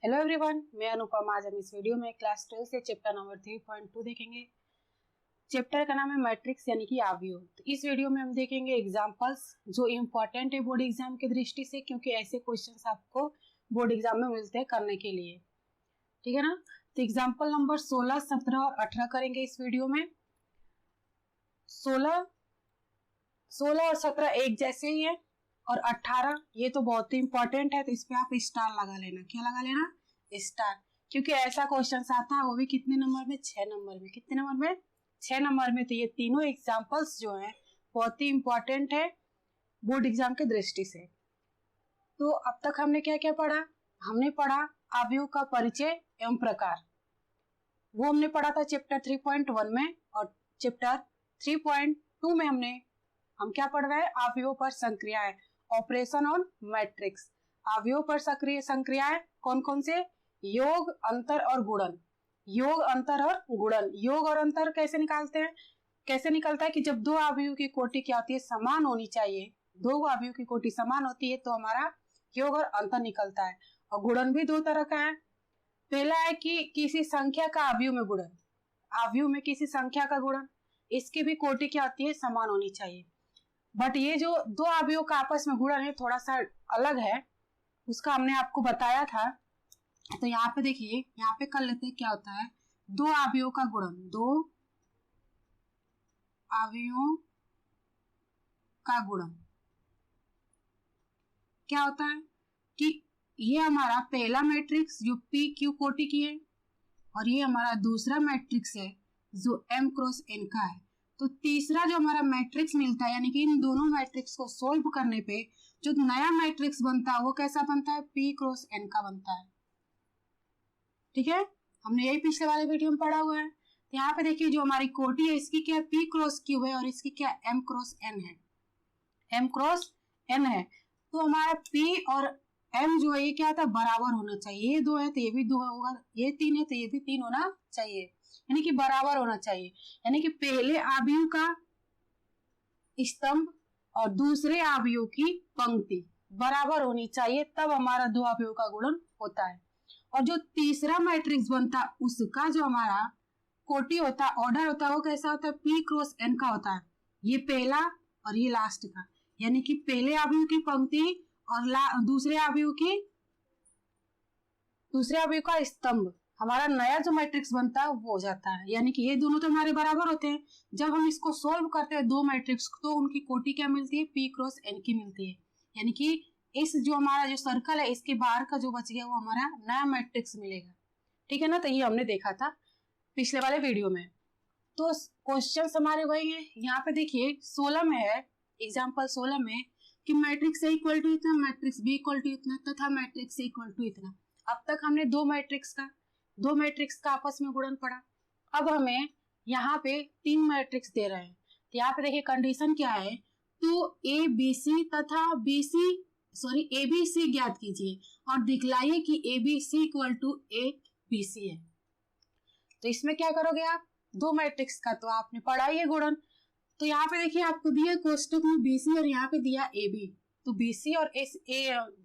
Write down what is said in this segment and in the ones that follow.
Hello everyone, मैं अनुपम। आज हम इस वीडियो में क्लास 12 से चैप्टर नंबर 3.2 देखेंगे। चैप्टर का नाम है मैट्रिक्स यानी कि आव्यूह। तो इस वीडियो में हम देखेंगे एग्जांपल्स जो इम्पोर्टेंट है बोर्ड एग्जाम की दृष्टि से, क्योंकि ऐसे क्वेश्चंस आपको बोर्ड एग्जाम में मिलते हैं करने के लिए। ठीक है ना। तो एग्जाम्पल नंबर 16, 17 और 18 करेंगे इस वीडियो में। 16 और 17 एक जैसे ही है, और 18 ये तो बहुत ही इंपॉर्टेंट है, तो इस पे आप स्टार लगा लेना। क्या लगा लेना? स्टार। क्योंकि ऐसा क्वेश्चन आता है, वो भी कितने नंबर में? 6 नंबर में। कितने नंबर में? 6 नंबर में। तो ये तीनों एग्जाम्पल्स जो हैं बहुत ही इंपॉर्टेंट है बोर्ड एग्जाम की दृष्टि से। तो अब तक हमने क्या क्या पढ़ा? हमने पढ़ा आव्यूह का परिचय एवं प्रकार, वो हमने पढ़ा था चैप्टर 3.1 में। और चैप्टर 3.2 में हम क्या पढ़ रहे हैं? आव्यूह पर संक्रियाएं, ऑपरेशन ऑन मैट्रिक्स। आव्यूह पर संक्रियाएं कौन कौन से? योग, अंतर और गुणन। योग, अंतर और गुणन। योग और अंतर कैसे निकालते हैं? कैसे निकलता है कि जब दो आव्यूह की कोटि क्या होती है? समान होनी चाहिए। दो आव्यूह की कोटि समान होती है तो हमारा योग और अंतर निकलता है। और गुणन भी दो तरह का है। पहला है कि किसी संख्या का आव्यूह में गुणन। आव्यूह में किसी संख्या का गुणन, इसकी भी कोटि क्या होती है? समान होनी चाहिए। बट ये जो दो आव्यूह का आपस में गुणन है थोड़ा सा अलग है, उसका हमने आपको बताया था। तो यहाँ पे देखिए, यहाँ पे कर लेते हैं क्या होता है। दो आव्यूह का गुणन, दो आव्यूहों का गुणन क्या होता है कि ये हमारा पहला मैट्रिक्स जो पी क्यू कोटि की है, और ये हमारा दूसरा मैट्रिक्स है जो m क्रॉस n का है। तो तीसरा जो हमारा मैट्रिक्स मिलता है, यानी कि इन दोनों मैट्रिक्स को सोल्व करने पे जो नया मैट्रिक्स बनता है वो कैसा बनता है? p क्रॉस n का बनता है। ठीक है, हमने यही पिछले वाले वीडियो में पढ़ा हुआ है। तो यहाँ पे देखिए जो हमारी कोटि है इसकी क्या है? p क्रॉस q है, और इसकी क्या है? m क्रॉस n है। m क्रॉस n है। तो हमारा p और m जो है ये क्या था? बराबर होना चाहिए। ये दो है तो ये भी दो होगा, ये तीन है तो ये भी तीन होना चाहिए, यानी कि बराबर होना चाहिए। यानी कि पहले आव्यूह का स्तंभ और दूसरे आव्यूह की पंक्ति बराबर होनी चाहिए, तब हमारा दो आव्यूह का गुणन होता है। और जो तीसरा मैट्रिक्स बनता है उसका जो हमारा कोटि होता है, ऑर्डर होता है, वो कैसा होता है? p क्रॉस n का होता है। ये पहला और ये लास्ट का, यानी कि पहले आव्यूह की पंक्ति और दूसरे आव्यूह का स्तंभ, हमारा नया जो मैट्रिक्स बनता है वो हो जाता है। यानी कि ये दोनों तो हमारे बराबर होते हैं। जब हम इसको सोल्व करते हैं दो मैट्रिक्स, तो उनकी कोटि क्या मिलती है? p क्रॉस n की मिलती है। यानी कि इस जो हमारा जो सर्कल है इसके बाहर का जो बच गया वो हमारा नया मैट्रिक्स मिलेगा। ठीक है ना। तो ये हमने देखा था पिछले वाले वीडियो में। तो क्वेश्चन हमारे वही है। यहाँ पे देखिए 16 में है, एग्जाम्पल 16 में कि मैट्रिक्स ए इक्वल टू इतना, मैट्रिक्स बी इक्वल टू इतना तथा मैट्रिक्स सी इक्वल टू इतना। अब तक हमने दो मैट्रिक्स का आपस में गुणन पढ़ा। अब हमें यहाँ पे तीन मैट्रिक्स दे रहे हैं। तो यहाँ पे देखिए कंडीशन क्या है? तो ए बी सी तथा ए बी सी ज्ञात कीजिए और दिखलाइए कि A B C equal to A B C है। तो इसमें क्या करोगे आप? दो मैट्रिक्स का तो आपने पढ़ा ही है गुणन। तो यहाँ पे देखिए आपको दिया कोष्टक में BC और यहाँ पे दिया AB। तो BC और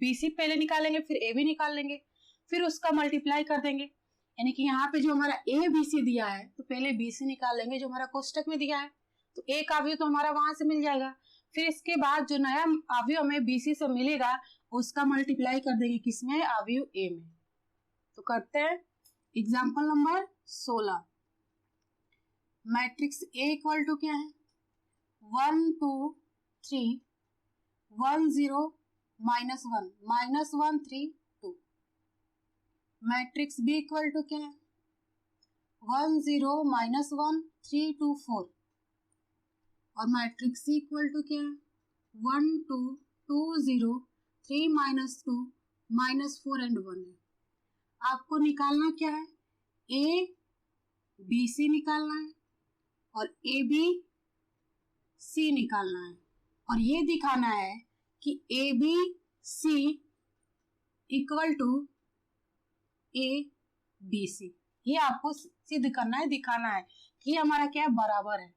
BC पहले निकालेंगे, फिर AB निकाल लेंगे, फिर उसका मल्टीप्लाई कर देंगे। यानी कि यहाँ पे जो हमारा ABC दिया है तो पहले BC निकाल लेंगे जो हमारा कोष्टक में दिया है। तो एक आव्यूह तो हमारा वहां से मिल जाएगा। फिर इसके बाद जो नया आव्यूह हमें BC से मिलेगा उसका मल्टीप्लाई कर देंगे किसमें? आव्यूह A में। तो करते हैं example number 16। Matrix A equal to क्या है? 1 2 3 1 0 -1 -1 3 2। मैट्रिक्स B इक्वल टू क्या है? 1 0 -1 3 2 4। और मैट्रिक्स C इक्वल टू क्या है? 1 2 2 0 3 -2 -4 एंड 1 है। आपको निकालना क्या है? A B C निकालना है और A B C निकालना है, और ये दिखाना है कि A B C equal to A B C. ये आपको सिद्ध करना है, दिखाना है कि हमारा क्या है? बराबर है।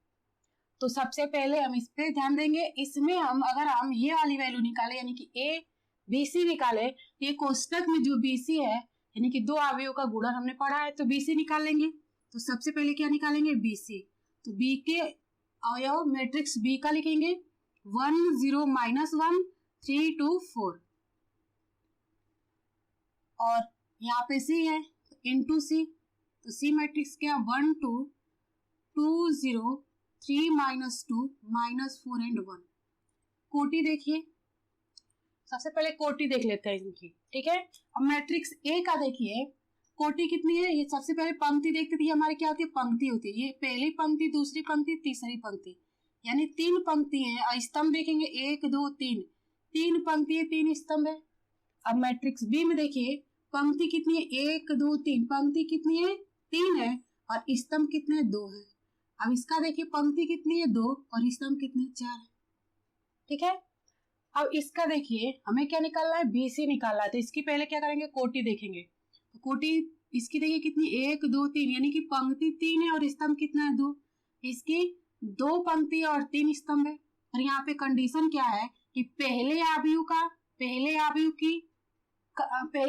तो सबसे पहले हम इस पे ध्यान देंगे। इसमें अगर हम ये वाली वैल्यू निकाले यानी कि ए बी सी निकाले, ये कोष्टक में जो बी सी है यानी कि दो अवयव का गुणन हमने पढ़ा है। तो BC निकाल लेंगे। तो सबसे पहले क्या निकालेंगे? BC। तो B के अवयव मैट्रिक्स B का लिखेंगे 1 0 -1 3 2 4 और यहाँ पे C है इंटू C। तो C मैट्रिक्स क्या? 1 2 2 0 3 -2 -4 एंड 1। कोटि देखिए, सबसे पहले कोटि देख लेते हैं इनकी, ठीक है। अब मैट्रिक्स ए का देखिए कोटि कितनी है। ये सबसे पहले पंक्ति देखते थे, हमारी क्या होती है? पंक्ति होती है। ये पहली पंक्ति, दूसरी पंक्ति, तीसरी पंक्ति, यानी 3 पंक्ति है। और स्तंभ देखेंगे 1 2 3, 3 पंक्ति है, 3 स्तंभ है। अब मैट्रिक्स बी में देखिए पंक्ति कितनी है? 1 2 3, पंक्ति कितनी है? 3 है और स्तंभ कितने? 2 है। अब इसका देखिए पंक्ति कितनी है? 2 और स्तंभ कितने? 4 है, ठीक है। अब इसका देखिए हमें क्या निकालना है? BC निकालना है। तो इसकी पहले क्या करेंगे? कोटि देखेंगे। तो कोटि इसकी देखिए कितनी? 1 2 3, यानी कि पंक्ति 3 है और स्तंभ कितना है? 2। इसकी 2 पंक्ति और 3 स्तंभ है। और यहाँ पे कंडीशन क्या है कि पहले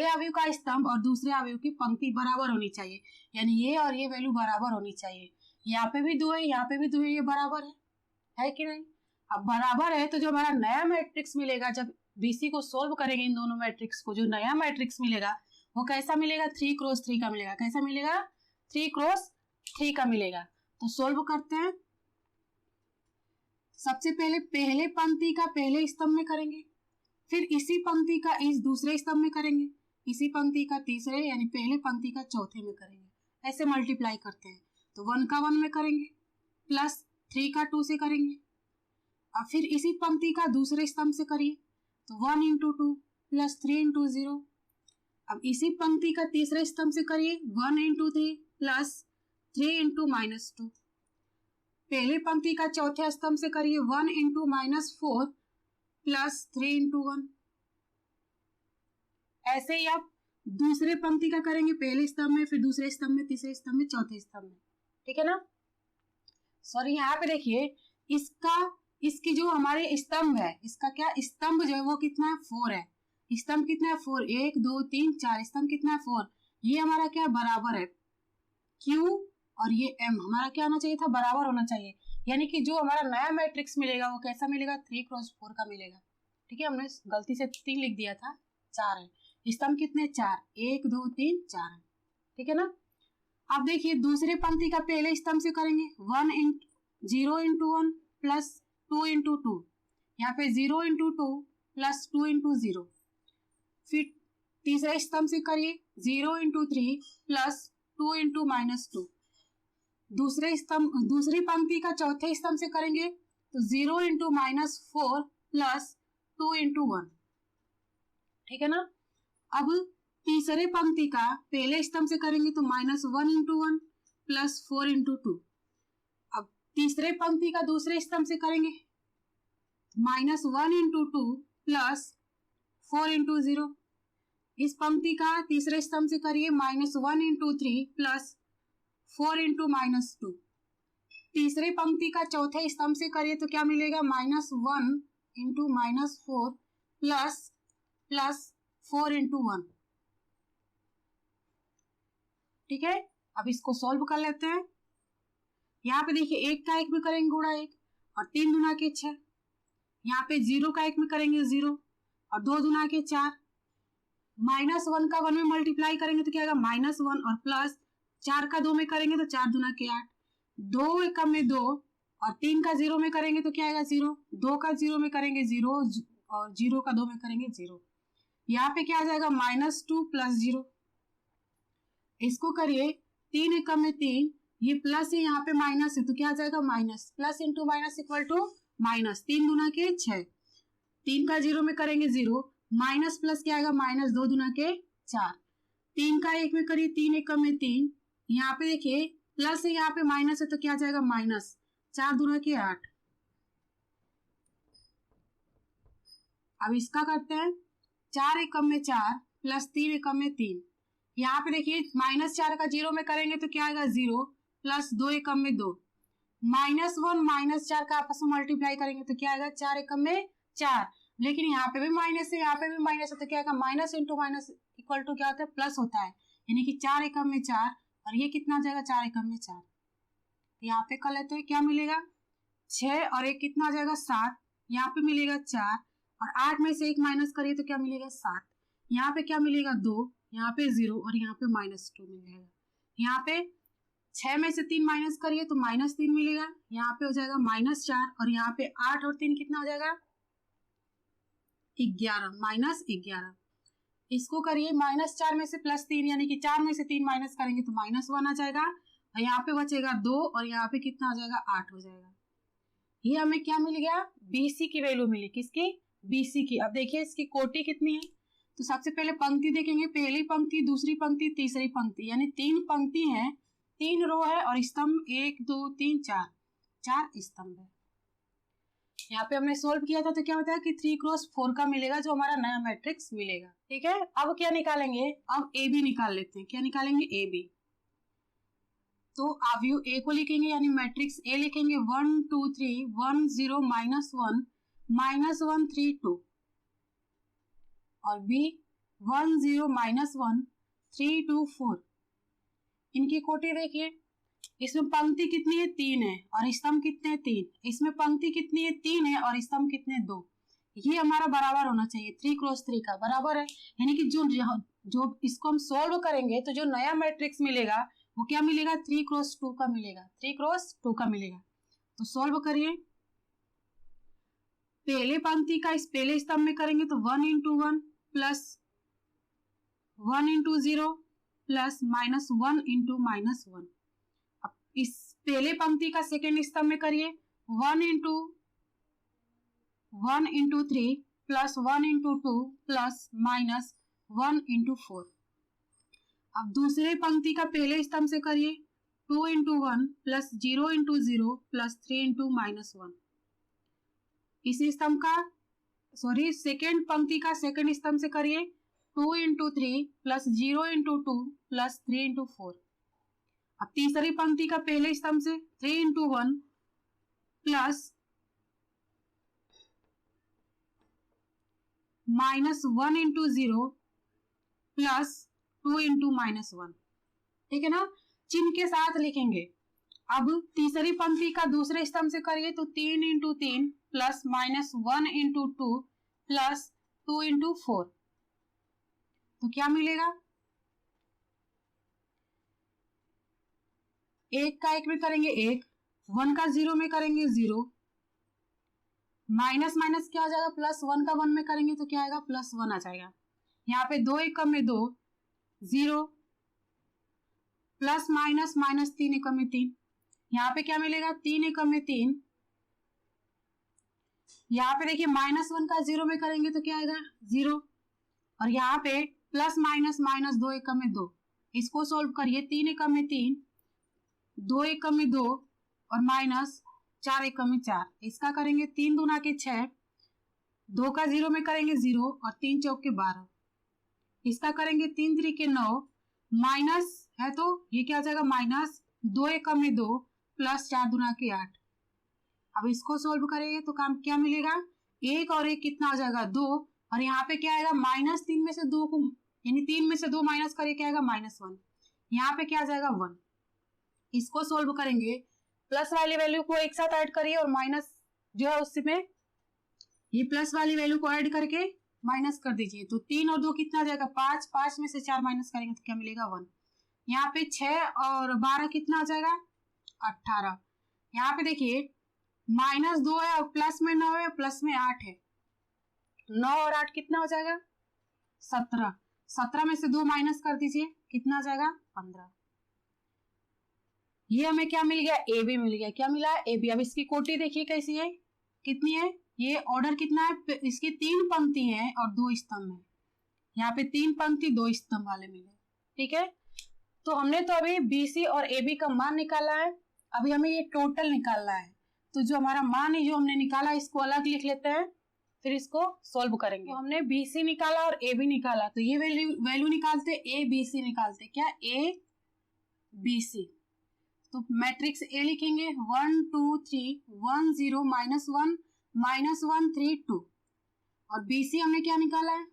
अवयव का स्तंभ और दूसरे अवयव की पंक्ति बराबर होनी चाहिए, यानी ये और ये वैल्यू बराबर होनी चाहिए। यहाँ पे भी 2 है, यहाँ पे भी 2 है, ये बराबर है कि नहीं? अब बराबर है तो जो हमारा नया मैट्रिक्स मिलेगा, जब BC को सोल्व करेंगे इन दोनों मैट्रिक्स को, जो नया मैट्रिक्स मिलेगा वो कैसा मिलेगा? 3 क्रॉस 3 का मिलेगा। कैसा मिलेगा? 3 क्रॉस 3 का मिलेगा। तो सोल्व करते हैं। सबसे पहले पंक्ति का पहले स्तंभ में करेंगे, फिर इसी पंक्ति का इस दूसरे स्तंभ में करेंगे, इसी पंक्ति का तीसरे यानी पहले पंक्ति का चौथे में करेंगे। ऐसे मल्टीप्लाई करते हैं। तो 1 का 1 में करेंगे, प्लस 3 का 2 से करेंगे। अब फिर इसी पंक्ति का दूसरे स्तंभ से करिए, तो 1 × 2 प्लस 3 × 0। अब इसी पंक्ति का तीसरे स्तंभ से करिए, 1 × 3 प्लस 3 × -2। पहले पंक्ति का चौथे स्तंभ से करिए, 1 × -4 प्लस 3 × 1। ऐसे ही आप दूसरे पंक्ति का करेंगे, पहले स्तंभ में, फिर दूसरे स्तंभ में, तीसरे स्तंभ में, चौथे स्तंभ में, ठीक है ना। सॉरी, यहाँ पे देखिए इसकी जो हमारे स्तंभ है, इसका क्या स्तंभ जो है वो कितना है? 4 है। स्तंभ कितना है? 4। 1 2 3 4, स्तंभ कितना है? 4। ये हमारा क्या बराबर है? Q और ये M हमारा क्या होना चाहिए था? बराबर होना चाहिए। यानी कि जो हमारा नया मैट्रिक्स मिलेगा वो कैसा मिलेगा? 3 क्रॉस 4 का मिलेगा, ठीक है। हमने गलती से 3 लिख दिया था, 4 है। स्तंभ कितने? 4। 1 2 3 4 है, ठीक है ना। अब देखिए दूसरे पंक्ति का पहले स्तंभ से करेंगे, 0 × 1 प्लस 2 × 2। यहाँ पे 0 × 2 प्लस 2 × 0। फिर तीसरे स्तंभ से करिए, 0 × 3 प्लस 2 × -2। दूसरी पंक्ति का चौथे स्तंभ से करेंगे, तो 0 × -4 प्लस 2 × 1, ठीक है ना। अब तीसरे पंक्ति का पहले स्तंभ से करेंगे, तो -1 × 1 प्लस 4 × 2। अब तीसरे पंक्ति का दूसरे स्तंभ से करेंगे, -1 × 2 प्लस 4 × 0। इस पंक्ति का तीसरे स्तंभ से करिए, -1 × 3 प्लस 4 × -2। तीसरे पंक्ति का चौथे स्तंभ से करिए तो क्या मिलेगा? -1 × -4 प्लस 4 × 1, ठीक है। अब इसको सॉल्व कर लेते हैं। यहाँ पे देखिए 1 का 1 में करेंगे गुणा 1 और 3 दूना के 6। यहाँ पे 0 का 1 में करेंगे 0 और 2 दूना के 4। -1 का 1 में मल्टीप्लाई करेंगे तो क्या आएगा? -1 और प्लस 4 का 2 में करेंगे तो 4 दूना के 8। 2 एकम में 2 और 3 का 0 में करेंगे तो क्या आएगा? 0। 2 का 0 में करेंगे 0 और 0 का 2 में करेंगे 0। यहाँ पे क्या आ जाएगा? -2 प्लस 0। इसको करिए, 3 एकम में 3, ये प्लस है, यहाँ पे माइनस है तो क्या आ जाएगा? Minus. Plus into minus equal to minus. 3 दूना के 6, 3 का 0 में करेंगे 0, माइनस प्लस क्या आएगा? माइनस। 2 दूना के 4, 3 का 1 में करिए, 3 एकम में 3, यहाँ पे देखिए प्लस है, यहाँ पे माइनस है तो क्या आ जाएगा? माइनस। 4 दूना के 8। अब इसका करते हैं, 4 एकम में 4 प्लस 3 एकम में 3। यहाँ पे देखिए -4 का 0 में करेंगे तो क्या आएगा? 0 प्लस 2 एकम में 2। -1 -4 का आपस में मल्टीप्लाई करेंगे तो क्या आएगा? 4 एकम में 4 लेकिन यहाँ पे भी माइनस है, यहाँ पे भी माइनस है, तो क्या आएगा, minus into minus equal to क्या होता है, प्लस होता है। यानी कि 4 एकम में 4, और ये कितना आ जाएगा, 4 एकम में 4। यहाँ पे कर लेते हैं, क्या मिलेगा, 6 और 1 कितना आ जाएगा, 7। यहाँ पे मिलेगा 4, और 8 में से 1 माइनस करिए तो क्या मिलेगा, 7। यहाँ पे क्या मिलेगा, 2, यहाँ पे 0, और यहाँ पे -2 मिल जाएगा। यहाँ पे 6 में से 3 माइनस करिए तो -3 मिलेगा। यहाँ पे हो जाएगा -4, और यहाँ पे 8 और 3 कितना हो जाएगा, 11, -11। इसको करिए, -4 में से +3, यानी कि 4 में से 3 माइनस करेंगे तो -1 आ जाएगा, और यहाँ पे बचेगा 2, और यहाँ पे कितना हो जाएगा, 8 हो जाएगा। ये हमें क्या मिल गया, BC की वैल्यू मिली, किसकी, BC की। अब देखिए इसकी कोटि कितनी है, तो सबसे पहले पंक्ति देखेंगे, पहली पंक्ति, दूसरी पंक्ति, तीसरी पंक्ति, यानी 3 पंक्ति है, 3 रो है, और स्तंभ 1 2 3 4, 4 स्तंभ है। यहाँ पे हमने सोल्व किया था तो क्या बताया कि 3 क्रॉस 4 का मिलेगा, जो हमारा नया मैट्रिक्स मिलेगा। ठीक है, अब क्या निकालेंगे, अब AB निकाल लेते हैं। क्या निकालेंगे, AB। तो अवयव A को लिखेंगे, यानी मैट्रिक्स A लिखेंगे 1 2 3 1 0 -1 -1 3 2, और B 1 0 -1 3 2 4। इनकी कोटि देखिए, इसमें पंक्ति कितनी है, 3 है, और स्तंभ कितने हैं, 3। इसमें पंक्ति कितनी है, 3 है, और स्तंभ कितने, 2। ये हमारा बराबर होना चाहिए, 3 क्रॉस 3 का बराबर है। यानी कि जो इसको हम सोल्व करेंगे तो जो नया मैट्रिक्स मिलेगा वो क्या मिलेगा, 3 क्रॉस 2 का मिलेगा, 3 क्रॉस 2 का मिलेगा। तो सोल्व करिए, पहले पंक्ति का इस पहले स्तंभ में करेंगे तो 1 × 1 प्लस 1 × 0 प्लस -1 × -1। अब इस पहले पंक्ति का सेकेंड स्तंभ में करिए 1 × 3 प्लस 1 × 2 प्लस -1 × 4। अब दूसरे पंक्ति का पहले स्तंभ से करिए 2 × 1 प्लस 0 × 0 प्लस 3 × -1। इसी स्तंभ का सेकेंड पंक्ति का सेकेंड स्तंभ से करिए 2 × 3 प्लस 0 × 2 प्लस 3 × 4। अब तीसरी पंक्ति का पहले स्तंभ से 3 × 1 प्लस -1 × 0 प्लस 2 × -1। ठीक है ना, चिन्ह के साथ लिखेंगे। अब तीसरी पंक्ति का दूसरे स्तंभ से करिए तो 3 × 3 प्लस -1 × 2 प्लस 2 × 4। तो क्या मिलेगा, 1 का 1 में करेंगे 1, 1 का 0 में करेंगे 0, माइनस माइनस क्या हो जाएगा, +1 का 1 में करेंगे तो क्या आएगा, +1 आ जाएगा। यहाँ पे 2 एकम में 2, 0, प्लस माइनस -3 एकम में 3। यहाँ पे क्या मिलेगा, 3 एकम में 3। यहाँ पे देखिए -1 का 0 में करेंगे तो क्या आएगा, 0, और यहाँ पे प्लस माइनस -2 एकम में 2। इसको सोल्व करिए, 3 एकम में 3, 2 एकम में 2, और -4 एकम में 4। इसका करेंगे 3 दूना के 6, 2 का 0 में करेंगे 0, और 3 चौक के 12। इसका करेंगे 3 3 के 9, माइनस है तो ये क्या हो जाएगा, -2 एकम में 2 प्लस 4 दूना के 8। अब इसको सोल्व करेंगे तो काम क्या मिलेगा, 1 और 1 कितना हो जाएगा, 2, और यहाँ पे क्या आएगा, -3 में से 2 को, यानी 3 में से 2 माइनस करिए क्या आएगा, -1। यहाँ पे क्या आ जाएगा, 1। इसको सोल्व करेंगे, प्लस वाली वैल्यू को एक साथ ऐड करिए, और माइनस जो है उसमें ये प्लस वाली वैल्यू को ऐड करके माइनस कर दीजिए। तो 3 और 2 कितना आ जाएगा, 5, 5 में से 4 माइनस करेंगे तो क्या मिलेगा, 1। यहाँ पे 6 और 12 कितना आ जाएगा, 18। यहाँ पे देखिए -2 है, और प्लस में 9 है, प्लस में 8 है, 9 और 8 कितना हो जाएगा, 17। 17 में से 2 माइनस कर दीजिए, कितना आ जाएगा, 15। ये हमें क्या मिल गया, ए बी मिल गया। क्या मिला, ए बी। अब इसकी कोटि देखिए कैसी है, कितनी है, ये ऑर्डर कितना है, इसकी 3 पंक्ति है और 2 स्तंभ है। यहाँ पे 3 पंक्ति 2 स्तंभ वाले मिले। ठीक है, तो हमने तो अभी BC और AB का मान निकाला है, अभी हमें ये टोटल निकालना है। तो जो हमारा मान है जो हमने निकाला इसको अलग लिख लेते हैं, फिर इसको सोल्व करेंगे। तो हमने BC निकाला और AB निकाला, तो ये वैल्यू निकालते ABC निकालते, क्या ABC। तो मैट्रिक्स A लिखेंगे 1 2 3 1 0 -1 -1 3 2। और BC हमने क्या निकाला है,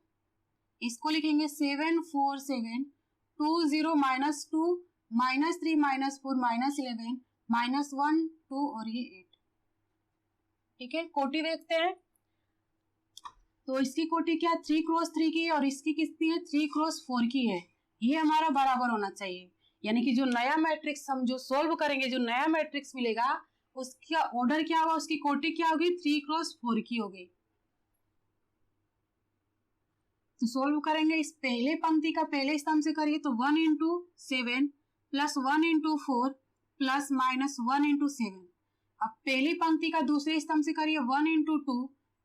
इसको लिखेंगे 7 4 7 2 0 -2 -3 -4 -11 -1 2 और ये 8। ठीक है, कोटि देखते हैं। तो इसकी कोटि क्या 3 क्रॉस 3 की है और इसकी कितनी है 3 क्रॉस 4 की है। ये हमारा बराबर होना चाहिए, यानी कि जो नया मैट्रिक्स हम जो सोल्व करेंगे, जो नया मैट्रिक्स मिलेगा उसका ऑर्डर क्या होगा, उसकी कोटि क्या होगी 3 क्रॉस 4 की होगी। तो सोल्व करेंगे, इस पहले पंक्ति का पहले स्तंभ से करिए तो 1 × 7 प्लस 1 × 4 प्लस माइनस 1 × 7। अब पहली पंक्ति का दूसरे स्तंभ से करिए 1 × 2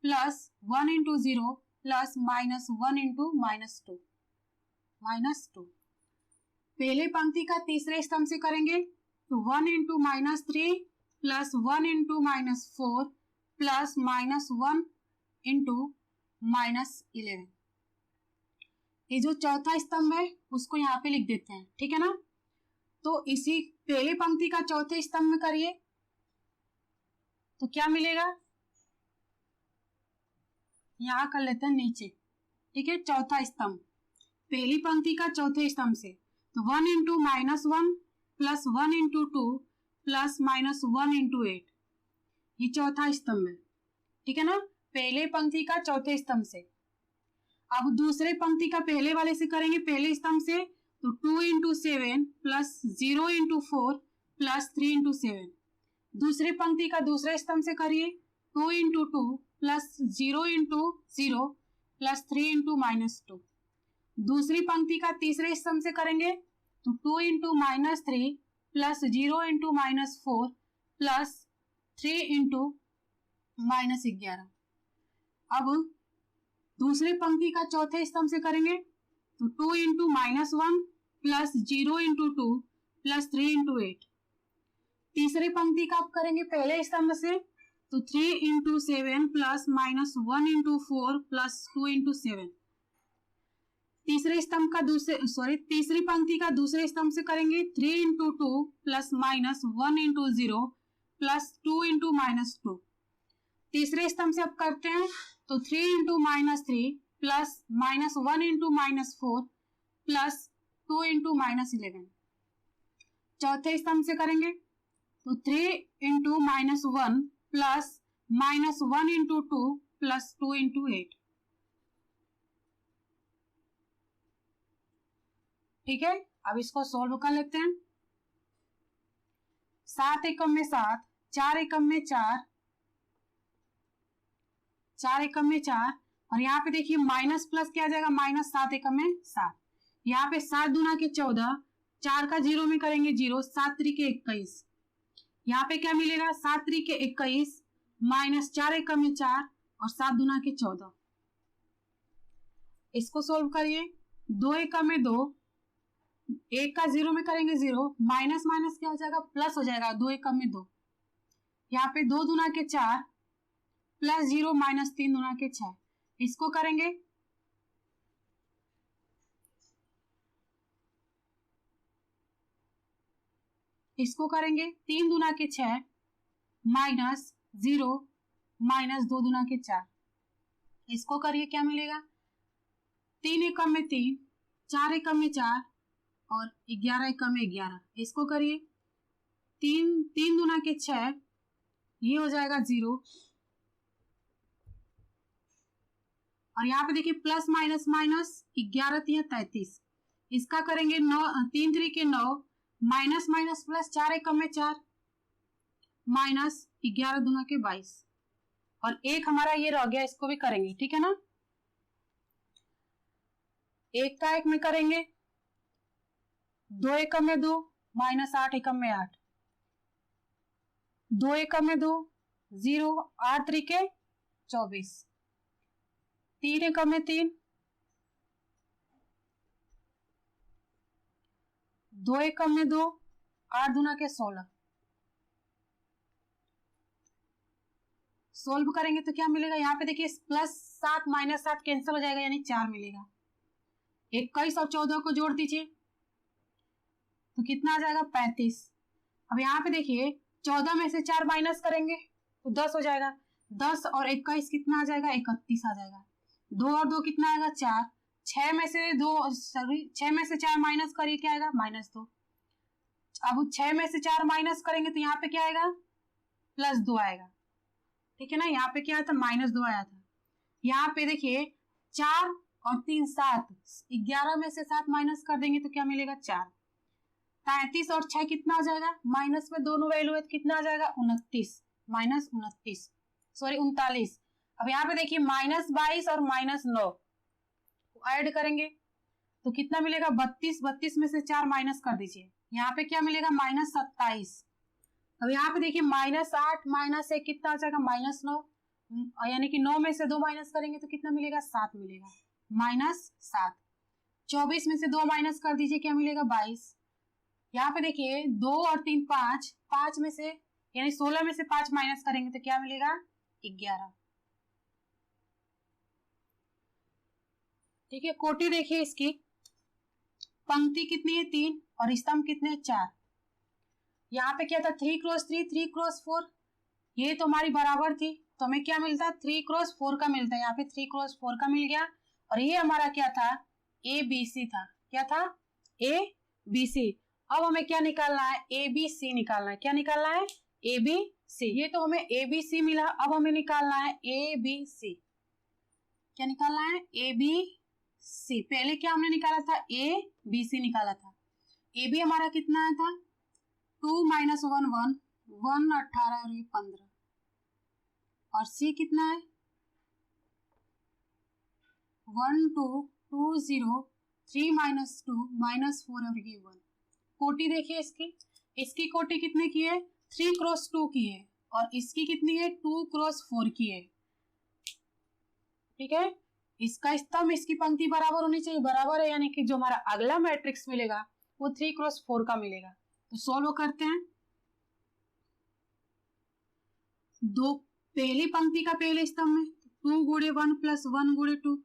प्लस 1 × 0 प्लस माइनस 1 × -2। पहले पंक्ति का तीसरे स्तंभ से करेंगे तो 1 × -3 प्लस 1 × -4 प्लस माइनस 1 × -11। ये जो चौथा स्तंभ है उसको यहाँ पे लिख देते हैं, ठीक है ना। तो इसी पहले पंक्ति का चौथे स्तंभ में करिए तो क्या मिलेगा, यहाँ कर लेते हैं नीचे, ठीक है। चौथा स्तंभ पहली पंक्ति का चौथे स्तंभ से तो 1 × -1 प्लस 1 × 2 प्लस माइनस 1 × 8, ये चौथा स्तंभ है, ठीक है ना, पहले पंक्ति का चौथे स्तंभ से। अब दूसरे पंक्ति का पहले वाले से करेंगे, पहले स्तंभ से तो 2 × 7 प्लस 0 × 4 प्लस 3 × 7। दूसरे पंक्ति का दूसरे स्तंभ से करिए 2 × 2 प्लस 0 × 0 प्लस 3 × -2। दूसरी पंक्ति का तीसरे स्तंभ से करेंगे तो 2 × -3 प्लस 0 × -4 प्लस 3 × -11। अब दूसरे पंक्ति का चौथे स्तंभ से करेंगे तो 2 × -1 प्लस 0 × 2 प्लस 3 × 8। तीसरे पंक्ति का आप करेंगे पहले स्तंभ से तो 3 × 7 प्लस माइनस 1 × 4 प्लस 2 × 7। तीसरे स्तंभ का तीसरी पंक्ति का दूसरे स्तंभ से करेंगे 3 × 2 प्लस माइनस 1 × 0 प्लस 2 × -2। तीसरे स्तंभ से अब करते हैं तो 3 × -3 प्लस माइनस 1 × -4 प्लस 2 × -11। चौथे स्तंभ से करेंगे तो 3 × -1 प्लस माइनस 1 × 2 प्लस 2 × 8। ठीक है, अब इसको सोल्व कर लेते हैं। 7 एकम में 7, 4 एकम में 4, 4 एकम में 4 और यहाँ पे देखिए माइनस प्लस क्या आ जाएगा, -7 एकम में 7। यहाँ पे 7 दूना के 14, 4 का 0 में करेंगे 0, 7 3 के 21। यहाँ पे क्या मिलेगा 7 3 के 21 माइनस 4 एकम में 4 और 7 दूना के 14। इसको सोल्व करिए, 2 एकम में 2, 1 का 0 में करेंगे 0, माइनस माइनस क्या हो जाएगा प्लस हो जाएगा, 2 एकम में 2। यहाँ पे 2 दूना के 4 प्लस 0 माइनस 3 दूना के 6। इसको करेंगे इसको करेंगे 3 दूना के 6 माइनस 0 माइनस 2 दूना के 4। इसको करिए क्या मिलेगा, 3 एकम में 3, 4 एकम में 4 और 11 एकम में 11। इसको करिए 3 दूना के 6, ये हो जाएगा 0 और यहाँ पे देखिए प्लस माइनस माइनस 11 3 33। इसका करेंगे 3 3 के 9 माइनस माइनस प्लस 4 एकम में 4 माइनस 11 दूना के 22 और एक हमारा ये रह गया, इसको भी करेंगे, ठीक है ना। 1 का 1 में करेंगे 2 एकम में 2 माइनस 8 एकम में 8, 2 एकम में 2 0, 8 3 के 24, 3 एकम में 3, 2 एकम में 2, 8 दूना के 16। सोल्व करेंगे तो क्या मिलेगा, यहाँ पे देखिए प्लस 7 माइनस 7 कैंसिल हो जाएगा, यानी 4 मिलेगा। 21 और 14 को जोड़ दीजिए तो कितना आ जाएगा 35। अब यहाँ पे देखिए 14 में से 4 माइनस करेंगे तो 10 हो जाएगा, 10 और 21 कितना आ जाएगा 31 आ जाएगा। 2 और 2 कितना आएगा 4, 6 में से 4 माइनस करिए क्या आएगा -2। अब 6 में से 4 माइनस करेंगे तो यहाँ पे क्या आएगा +2 आएगा, ठीक है ना। यहाँ पे क्या आया था -2 आया था। यहाँ पे देखिए 4 और 3 7, 11 में से 7 माइनस कर देंगे तो क्या मिलेगा 4। 33 और 6 कितना आ जाएगा, माइनस में दोनों वैल्यू है, कितना आ जाएगा 39। अब यहाँ पे देखिए -22 और -9 ऐड करेंगे तो कितना मिलेगा 32 में से 4 माइनस कर दीजिए, यहाँ पे क्या मिलेगा -27। अब यहाँ पे देखिए -8 -1 कितना आ जाएगा -9, यानी कि 9 में से 2 माइनस करेंगे तो कितना मिलेगा 7 मिलेगा, -7। 24 में से 2 माइनस कर दीजिए क्या मिलेगा 22। यहाँ पे देखिए 2 और 3 5, 5 में से यानी 16 में से 5 माइनस करेंगे तो क्या मिलेगा 11। ठीक है, कोटि देखिए इसकी, पंक्ति कितनी है 3 और स्तंभ कितने 4। यहाँ पे क्या था 3 क्रॉस 3 3 क्रॉस 4, ये तो हमारी बराबर थी तो हमें क्या मिलता है 3 क्रॉस 4 का मिलता है, यहाँ पे 3 क्रॉस 4 का मिल गया। और ये हमारा क्या था ABC था, क्या था ABC। अब हमें क्या निकालना है ABC निकालना है, क्या निकालना है ABC। ये तो हमें ABC मिला, अब हमें निकालना है ABC। क्या निकालना है ABC। पहले क्या हमने निकाला था ABC निकाला था। AB हमारा कितना आया था 2 - 1 1 1 18 और ये 15, और C कितना है 1 2 2 0 3 - 2 -4 और ये 1। कोटि देखिए इसकी कोटि कितने की है 3 क्रॉस 2 की है और इसकी कितनी है 2 क्रॉस 4 की है, ठीक है। इसका स्तंभ इसकी पंक्ति बराबर होनी चाहिए, बराबर है, यानी कि जो हमारा अगला मैट्रिक्स मिलेगा वो 3 क्रॉस 4 का मिलेगा। तो सोल्व करते हैं। दो पहली पंक्ति का पहले स्तंभ में 2 × 1 + 1 × 2,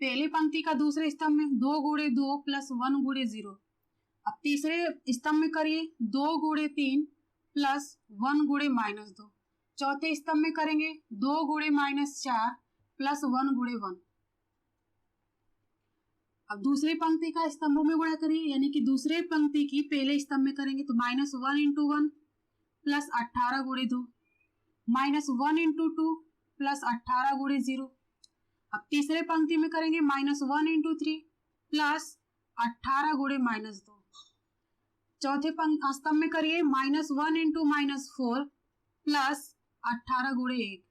पहली पंक्ति का दूसरे स्तंभ में 2 × 2 + 1 × 0। अब तीसरे स्तंभ में करिए 2 × 3 + 1 × -2। चौथे स्तंभ में करेंगे 2 × -4 + 1 × 1। अब दूसरी पंक्ति का स्तंभों में गुणा करिए, यानी कि दूसरे पंक्ति की पहले स्तंभ में करेंगे तो -1 × 1 + 18 × 2, -1 × 2 + 18 × 0। अब तीसरे पंक्ति में करेंगे -1 × 3 + 18 × -2। चौथे स्तंभ में करिए -1 × -4 + 18 × 1।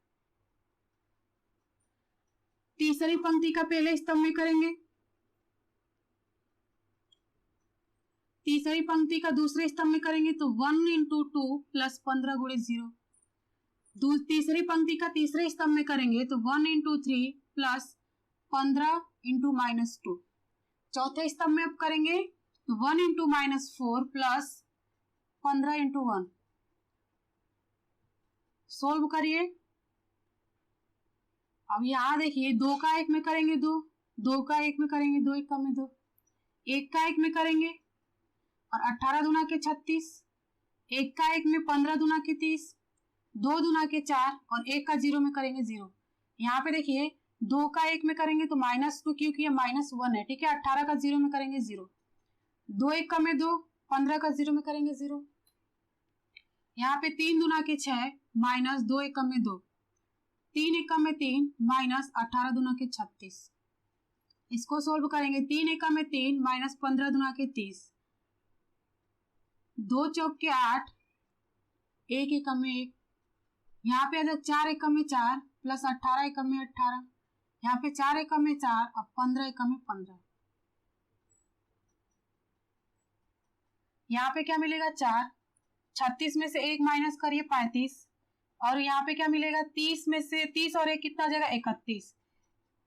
तीसरी पंक्ति का पहले स्तंभ में करेंगे, तीसरी पंक्ति का दूसरे स्तंभ में करेंगे तो 1 × 2 + 15 × 0। तीसरी पंक्ति का तीसरे स्तंभ में करेंगे तो 1 × 3 + 15 × -2। चौथे स्तंभ में अब करेंगे तो 1 × -4 + 15 × 1। सोल्व करिए। अब यहाँ देखिए 2 का 1 में करेंगे 2, 2 का 1 में करेंगे 2 1 में 2, 1 का 1 में करेंगे और 18 दूना के 36, 1 का 1 में 15 दूना के 30, 2 दूना के 4 और 1 का 0 में करेंगे 0। यहाँ पे देखिए 2 का 1 में करेंगे तो -2 क्योंकि ये -1 है, ठीक है। 18 का 0 में करेंगे 0, 2 1 में 2, 15 का 0 में करेंगे 0। यहाँ पे 3 दूना के 6 -2 1 में 2, 3 1 में 3 -18 दूना के 36। इसको सोल्व करेंगे 3 1 में 3 -15 दूना के 30, 2 चौक के 8, 1 1 में 1। यहाँ पे 4 1 में 4 + 18 1 में 18, यहाँ पे 4 1 में 4 और 15 1 में 15। यहाँ पे क्या मिलेगा 4, 36 में से 1 माइनस करिए 35, और यहाँ पे क्या मिलेगा 30 में से 30 और 1 कितना आ जाएगा 31,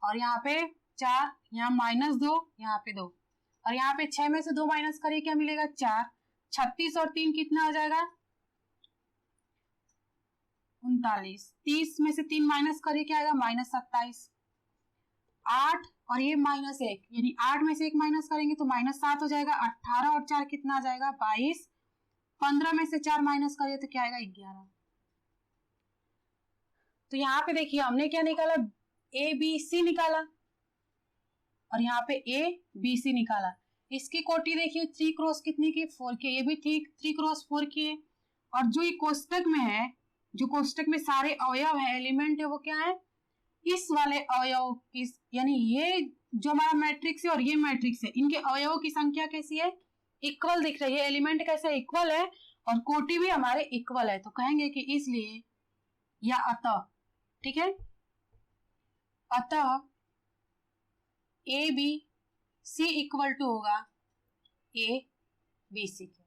और यहाँ पे 4, यहाँ -2, यहाँ पे 2, और यहाँ पे 6 में से 2 माइनस करिए क्या मिलेगा 4, 36 और 3 कितना आ जाएगा 39, 30 में से 3 माइनस करिए क्या आएगा -27, 8 और ये -1 यानी 8 में से 1 माइनस करेंगे तो -7 हो जाएगा, 18 और 4 कितना आ जाएगा 22, 15 में से 4 माइनस करिए तो क्या आएगा 11। तो यहाँ पे देखिए हमने क्या निकाला ए बी सी निकाला और यहाँ पे ए बी सी निकाला। इसकी कोटि देखिए 3 क्रॉस कितनी की 4 की, ये भी 3 क्रॉस 4 की है। और जो ये कोष्टक में है, जो कोष्टक में सारे अवयव है, एलिमेंट है, वो क्या है, इस वाले अवयव की, यानी ये जो हमारा मैट्रिक्स है और ये मैट्रिक्स है, इनके अवयवों की संख्या कैसी है, इक्वल दिख रही है। एलिमेंट कैसे इक्वल है और कोटि भी हमारे इक्वल है, तो कहेंगे कि इसलिए या अतः, ठीक है, अतः A B C equal to होगा ए बी सी के,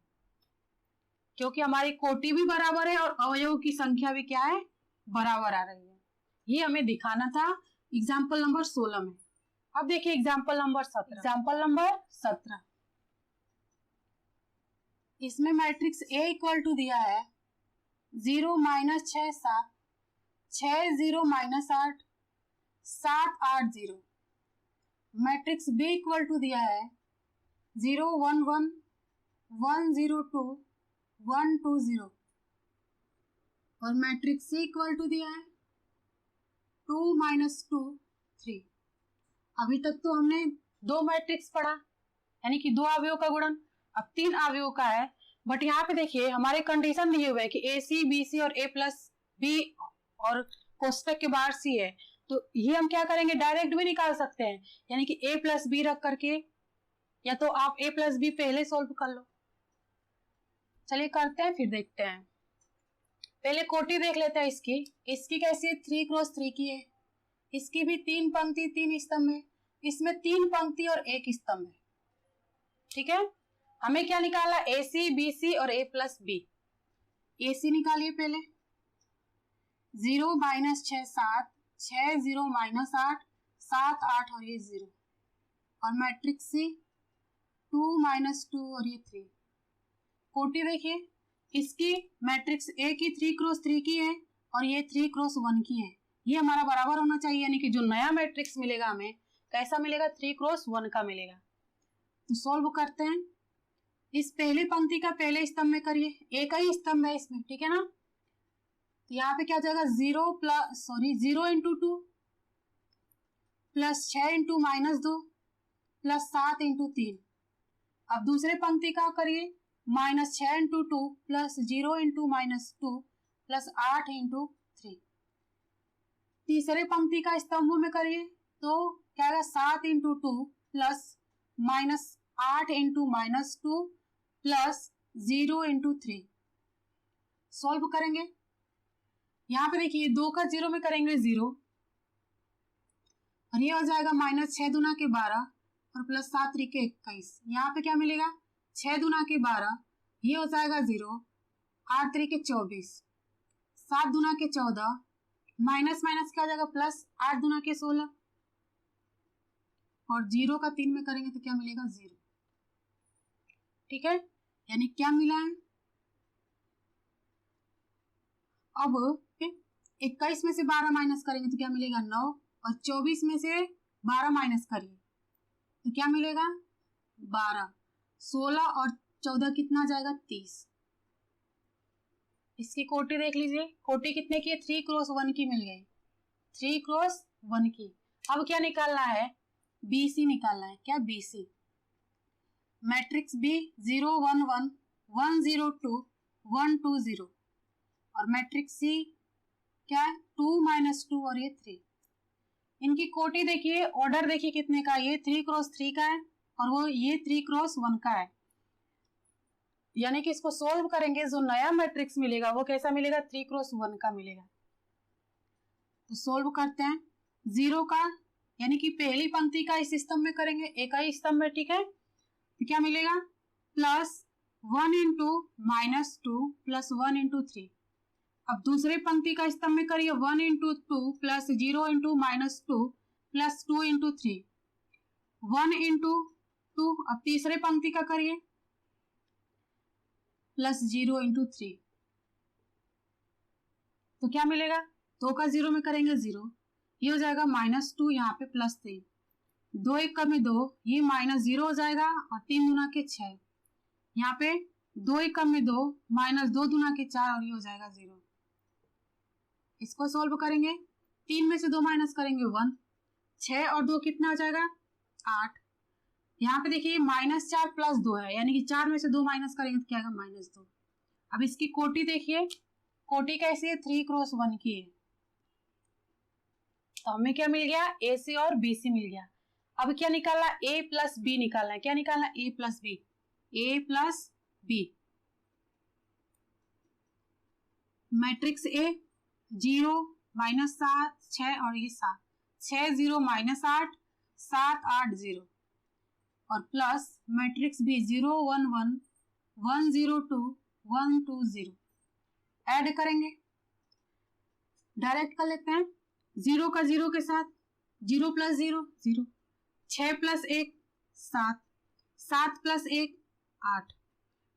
क्योंकि हमारी कोटि भी बराबर है और अवयवों की संख्या भी क्या है, बराबर आ रही है। ये हमें दिखाना था एग्जाम्पल नंबर 16 में। अब देखिए एग्जाम्पल नंबर 17। एग्जाम्पल नंबर 17, इसमें मैट्रिक्स ए इक्वल टू दिया है 0 - 6 7 6 0 - 8 7 8 0। मैट्रिक्स बी इक्वल टू दिया है 0 1 1 1 0 2 1 2 0 और मैट्रिक्स सी इक्वल टू दिया है 2 - 2 3। अभी तक तो हमने 2 मैट्रिक्स पढ़ा, यानी कि 2 अवयवों का गुणन। अब 3 अवयवों का है, बट यहाँ पे देखिए हमारे कंडीशन दिए हुए है कि ए सी बी सी और ए प्लस बी और कोष्टक के बाहर सी है, तो ये हम क्या करेंगे, डायरेक्ट भी निकाल सकते हैं, यानी कि ए प्लस बी रख करके, या तो आप ए प्लस बी पहले सोल्व कर लो। चलिए करते हैं, फिर देखते हैं। पहले कोटि देख लेते हैं इसकी। इसकी कैसी है, 3 क्रॉस 3 की है। इसकी भी 3 पंक्ति 3 स्तंभ है, इसमें 3 पंक्ति और 1 स्तंभ है, ठीक है। हमें क्या निकाला, ए सी बी सी और ए प्लस बी। ए सी निकालिए पहले, 0 - 6 7 6 0 - 8 7 8 और ये 0 और मैट्रिक्स सी 2 - 2 और ये 3। कोटि देखिए, इसकी मैट्रिक्स ए की 3 क्रॉस 3 की है और ये 3 क्रॉस 1 की है। ये हमारा बराबर होना चाहिए, यानी कि जो नया मैट्रिक्स मिलेगा हमें कैसा मिलेगा, 3 क्रॉस 1 का मिलेगा। तो सॉल्व करते हैं। इस पहली पंक्ति का पहले स्तंभ में करिए, एक ही स्तंभ है इसमें, ठीक है ना। तो यहाँ पे क्या हो जाएगा, 0 × 2 प्लस 6 × -2 प्लस 7 × 3। अब दूसरे पंक्ति का करिए, -6 × 2 प्लस 0 × -2 प्लस 8 × 3। तीसरे पंक्ति का स्तंभों में करिए तो क्या आएगा, 7 × 2 प्लस -8 × -2 प्लस 0 × 3। सॉल्व करेंगे। यहाँ पे देखिए 2 का 0 में करेंगे 0 और ये हो जाएगा -6 दूना के 12 और प्लस 7 3 के 21। यहाँ पे क्या मिलेगा, 6 दूना के 12, ये हो जाएगा 0, 8 3 के 24, 7 दूना के 14, माइनस माइनस क्या हो जाएगा प्लस, 8 दूना के 16 और 0 का 3 में करेंगे तो क्या मिलेगा, 0। ठीक है, यानी क्या मिला है, अब 21 में से 12 माइनस करेंगे तो क्या मिलेगा, 9 और 24 में से 12 माइनस करिए तो क्या मिलेगा, 12, 16 और 14 कितना जाएगा, 30। इसकी कोटि देख लीजिए, कोटि कितने की है, 3 क्रॉस 1 की मिल गई, 3 क्रॉस 1 की। अब क्या निकालना है, BC निकालना है। क्या, BC मैट्रिक्स B 0 1 1 1 0 2 1 2 0 और मैट्रिक्स C क्या है, 2 - 2 और ये 3। इनकी कोटि देखिए, ऑर्डर देखिए कितने का, ये 3 क्रॉस 3 का है और वो ये 3 क्रॉस 1 का है, यानी कि इसको सोल्व करेंगे जो नया मैट्रिक्स मिलेगा वो कैसा मिलेगा, 3 क्रॉस 1 का मिलेगा। तो सोल्व करते हैं, 0 का यानी कि पहली पंक्ति का इस स्तंभ में करेंगे, एक ही स्तंभ में, ठीक है। तो क्या मिलेगा, प्लस 1 × -2 प्लस 1 × 3। अब दूसरे पंक्ति का स्तंभ में करिए, 1 × 2 प्लस 0 × -2 प्लस 2 × 3, 1 × 2। अब तीसरे पंक्ति का करिए, प्लस 0 × 3 तो क्या मिलेगा, 2 का 0 में करेंगे 0, ये हो जाएगा -2, यहाँ पे प्लस 3, 2 1 का में 2, ये -0 हो जाएगा और 3 दूना के 6, यहाँ पे 2 1 का में 2, -2 दूना के 4 और ये हो जाएगा 0। इसको सोल्व करेंगे, 3 में से 2 माइनस करेंगे 1, 6 और 2 कितना हो जाएगा 8। यहाँ पे देखिए -4 + 2 है, यानी कि 4 में से 2 माइनस करेंगे तो क्या आएगा -2। अब इसकी कोटि देखिए, कोटि कैसी है 3 × 1 की है, तो हमें क्या मिल गया AC और BC मिल गया। अब क्या निकालना A + B निकालना है, क्या निकालना A + B, A + B। Matrix A 0 -7 6 और ये 7, 6 0 -8 7 8 0 और प्लस मैट्रिक्स B 0 1 1 1 0 2 1 2 0। ऐड करेंगे, डायरेक्ट कर लेते हैं, 0 का 0 के साथ 0 + 0 0, 6 + 1 7, 7 + 1 8,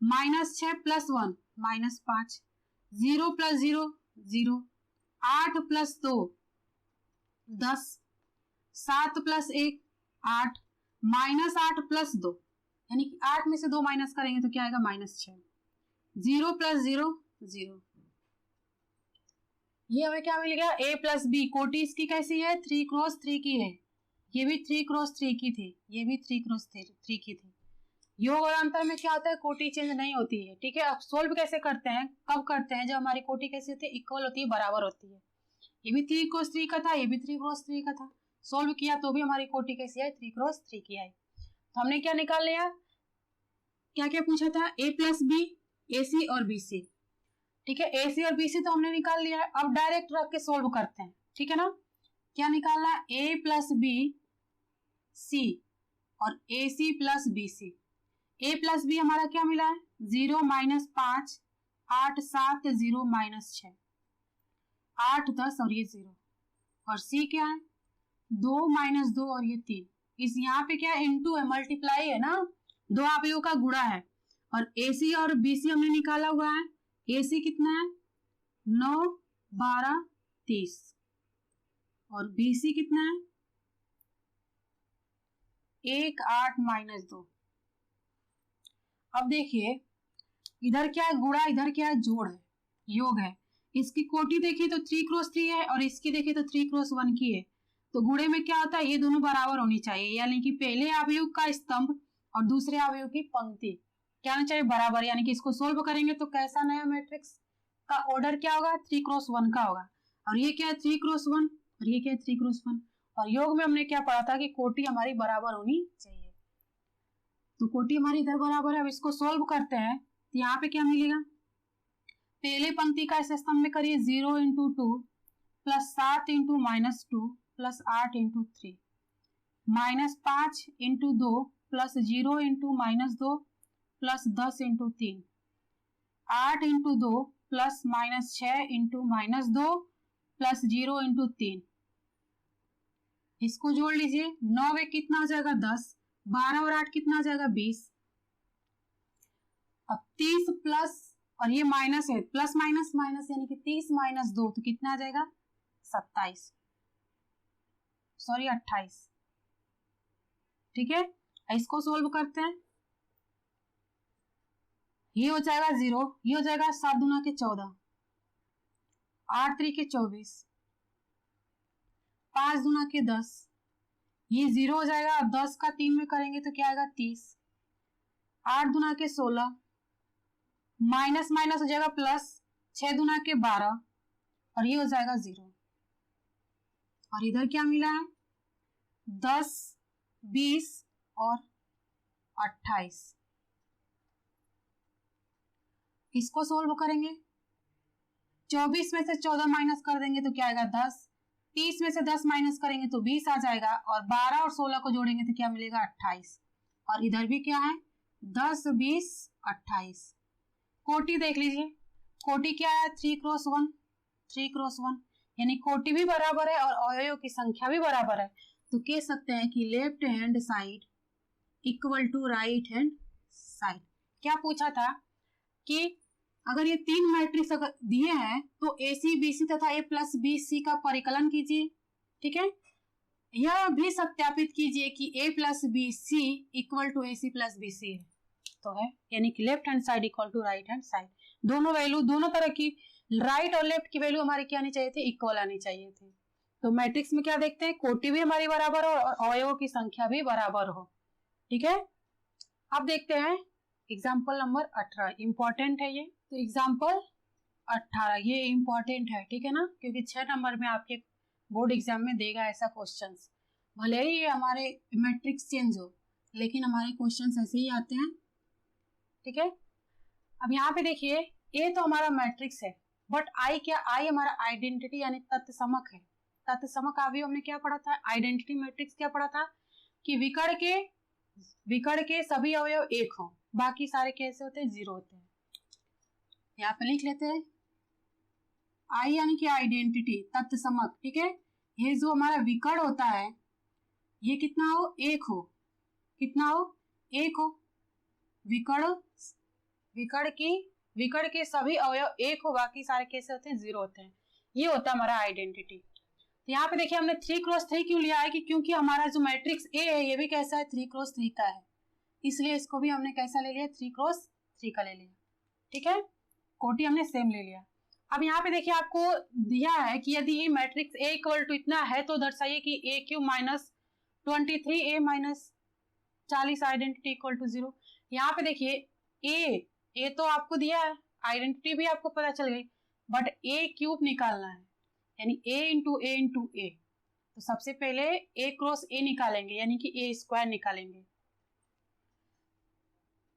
-6 + 1 -5, 0 + 0 0, 8 + 2 10, 7 + 1 8, -8 + 2, यानी कि 8 में से 2 माइनस करेंगे तो क्या आएगा -6, 0 + 0 0। ये हमें क्या मिल गया A + B। कोटि इसकी कैसी है 3 × 3 की है, ये भी 3 × 3 की थी, ये भी 3 × 3 की थी। योग और अंतर में क्या होता है कोटि चेंज नहीं होती है, ठीक है। अब सोल्व कैसे करते हैं, कब करते हैं, जब हमारी कोटि कैसी होती है इक्वल होती है, बराबर होती है। ये भी 3 × 3 का था, ये भी 3 × 3 का था, सोल्व किया तो भी हमारी कोटि कैसी है 3 × 3 की आई। तो हमने क्या निकाल लिया, क्या क्या पूछा था A + B, AC और BC, ठीक है। AC और BC तो हमने निकाल लिया है, अब डायरेक्ट रख के सोल्व करते हैं, ठीक है ना। क्या निकालना A + B C और AC + BC। A + B हमारा क्या मिला है 0 -5 8 7 0 -6 8 10 और ये 0, और C क्या है 2 - 2 और ये 3। इस यहाँ पे क्या है इनटू है, मल्टीप्लाई है ना, दो अवयवों का गुणा है। और AC और BC हमने निकाला हुआ है, AC कितना है 9 12 30 और BC कितना है 1 8 -2। अब देखिए इधर क्या है गुणा, इधर क्या है जोड़ है, योग है। इसकी कोटि देखिए तो 3 × 3 है और इसकी देखिए तो 3 × 1 की है, तो गुणे में क्या होता है ये दोनों बराबर होनी चाहिए, यानी कि पहले अवयव का स्तंभ और दूसरे अवयव की पंक्ति क्या होना चाहिए बराबर। यानी कि इसको सोल्व करेंगे तो कैसा नया मैट्रिक्स का ऑर्डर क्या होगा 3 × 1 का होगा, और ये क्या है 3 × 1 और ये क्या है 3 × 1। और योग में हमने क्या पढ़ा था कि कोटि हमारी बराबर होनी चाहिए, तो कोटि हमारी इधर बराबर है। अब इसको सोल्व करते हैं तो यहाँ पे क्या मिलेगा, पहले पंक्ति का इस स्तंभ में करिए 0 × 2 + 7 × -2 + 8 × 3 -5 × 2 + 0 × -2 + 10 × 3 8 × 2 + -6 × -2 + 0 × 3। इसको जोड़ लीजिए, 9 में कितना हो जाएगा 10, 12 और 8 कितना हो जाएगा 20। अब 30 प्लस और ये माइनस है, प्लस माइनस माइनस, यानी कि 30 - 2 तो कितना आ जाएगा 27, सॉरी 28, ठीक है। इसको सोल्व करते हैं, ये हो जाएगा 0, ये हो जाएगा 7 दूना के 14, 8 3 के 24, 5 दूना के 10, ये 0 हो जाएगा। 10 का 3 में करेंगे तो क्या आएगा 30, 8 दूना के 16, माइनस माइनस हो जाएगा प्लस, 6 दूना के 12 और ये हो जाएगा 0। और इधर क्या मिला है 10 20 और 28। इसको सोल्व करेंगे, 24 में से 14 माइनस कर देंगे तो क्या आएगा 10, 30 में से 10 माइनस करेंगे तो 20 आ जाएगा, और 12 और 16 को जोड़ेंगे तो क्या मिलेगा 28। और इधर भी क्या है 10 20 28। कोटि देख लीजिए, कोटि क्या है 3 × 1, 3 × 1, यानी कोटि भी बराबर है और अवयवों की संख्या भी बराबर है, तो कह सकते हैं कि left hand side equal to right hand side. क्या पूछा था कि अगर ये 3 मैट्रिक्स अगर दिए हैं तो AC BC तथा A + BC का परिकलन कीजिए, ठीक है। यह भी सत्यापित कीजिए कि A + BC equal to AC + BC है, तो है, यानी कि left hand side equal to right hand side. दोनों वैल्यू, दोनों तरह की राइट और लेफ्ट की वैल्यू हमारी क्या आनी चाहिए थी इक्वल आनी चाहिए थी। तो मैट्रिक्स में क्या देखते हैं, कोटि भी हमारी बराबर हो और अवयवों की संख्या भी बराबर हो। ठीक है, अब देखते हैं एग्जाम्पल नंबर 18, इंपॉर्टेंट है ये। तो एग्जाम्पल 18 ये इंपॉर्टेंट है, ठीक है ना, क्योंकि 6 नंबर में आपके बोर्ड एग्जाम में देगा ऐसा क्वेश्चंस। भले ही ये हमारे मैट्रिक्स चेंज हो, लेकिन हमारे क्वेश्चंस ऐसे ही आते हैं। ठीक है, अब यहाँ पे देखिए, ए तो हमारा मैट्रिक्स है, बट आई क्या, आई हमारा आइडेंटिटी यानी तत्व समक है। तत्व समक अभी हमने क्या पढ़ा था, आइडेंटिटी मैट्रिक्स क्या पढ़ा था कि विकर्ण के सभी अवयव एक हो, बाकी सारे कैसे होते हैं, जीरो होते हैं। यहाँ पे लिख लेते हैं आई यानी कि आइडेंटिटी तत्व समक। ठीक है, ये जो हमारा विकर्ण होता है ये कितना हो, एक हो, कितना हो, एक हो। विकर्ण के सभी अवयव एक हो, बाकी सारे कैसे होते हैं, जीरो होते हैं। ये होता है हमारा आइडेंटिटी। तो यहाँ पे देखिए हमने 3x3 क्यों लिया है कि क्योंकि हमारा जो मैट्रिक्स ए है ये भी कैसा है, 3x3 का है, इसलिए इसको भी हमने कैसा ले लिया, 3x3 का ले लिया। ठीक है, कोटि हमने सेम ले लिया। अब यहाँ पे देखिए आपको दिया है कि यदि ये मैट्रिक्स ए इक्वल टू इतना है तो दर्शाइए कि a cube minus 23 a minus 40 identity equal to 0। यहाँ पे देखिए ए तो आपको दिया है, आइडेंटिटी भी आपको पता चल गई, बट ए क्यूब निकालना है, यानी ए इंटू ए। तो सबसे पहले ए क्रॉस ए निकालेंगे, यानी कि ए स्क्वायर निकालेंगे।